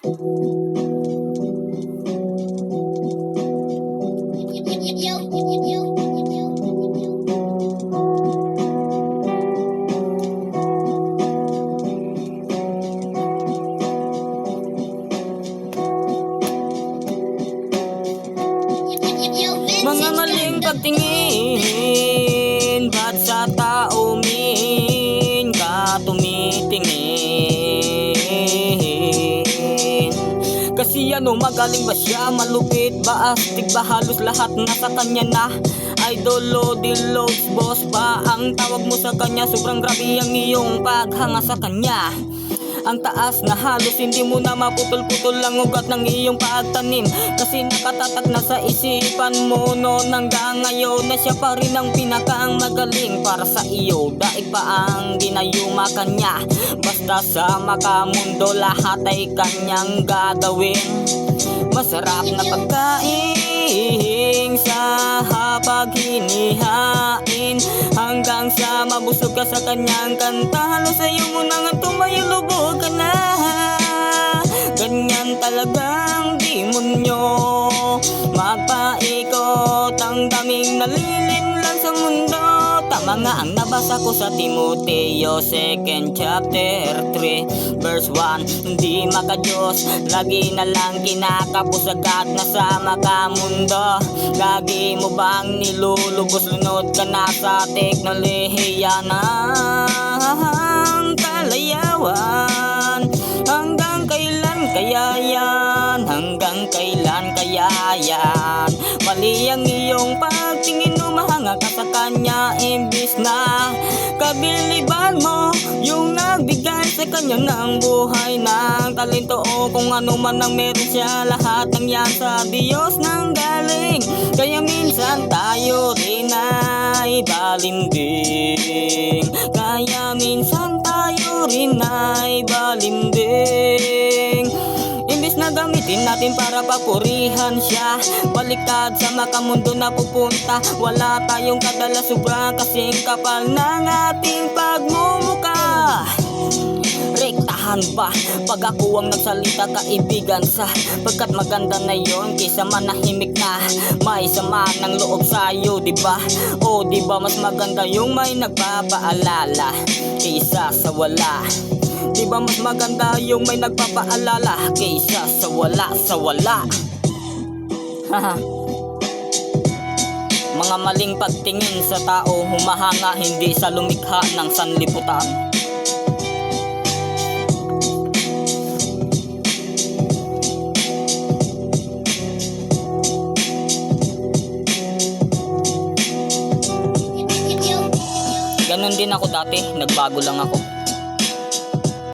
Mga maling pagtingin, ba't sa tao min ka tumitingin? Kasi magaling ba siya, malupit ba, astig ba, halos lahat nasa kanya na. Idol o Dilogs, boss ba ang tawag mo sa kanya? Sobrang grabe ang iyong paghanga sa kanya. Ang taas na halos hindi mo na maputol-putol ang ugat ng iyong pagtanim. Kasi nakatatag na sa isipan mo noon hanggang ngayon na siya pa rin ang pinakaang magaling para sa iyo. Daig pa ang ginayuma kanya, basta sa makamundo lahat ay kanyang gagawin. Masarap na pagkain sa hapag hinihain, hanggang sa mabusog ka sa kanyang kanta. Halos sa'yo mo na nga tumayo, lubog ka na. Ganyan talagang demonyo, magpaikot ang daming nalilinlang sa mundo. Tama nga ang nabasa ko sa Timoteo 2nd chapter 3 verse 1. Hindi makadiyos, lagi na lang kinakapusagat na sa makamundo. Lagi mo bang nilulubos, lunod ka na sa teknolohiya ng kalayawan? Hanggang kailan kaya yan? Hanggang kailan kaya yan? Mali ang iyong pagtingin, umahanga ka sa kanya imbis na kabiliban mo yung nagbigay sa kanya ng buhay, ng talento o kung ano man ang meron siya. Lahat ng yan sa Diyos nang galing, kaya minsan tayo rin ay balimbing. Kaya minsan tayo rin ay balimbing. Imbis na gamitin natin para papurihan siya, baliktad sa makamundo na pupunta. Wala tayong kadala, sobra kasing kapal ng ating pagmumuka. Rektahan ba pag ako ang nagsalita, kaibigan, sa pagkat maganda na yon kaysa manahimik na may sama ng loob sa'yo, diba? O diba mas maganda yung may nagpapaalala kaysa sa wala? Diba mas maganda yung may nagpapaalala kaysa sa wala, sa wala? Mga maling pagtingin sa tao, humahanga hindi sa lumikha ng sanlibutan. Ganon din ako dati, nagbago lang ako.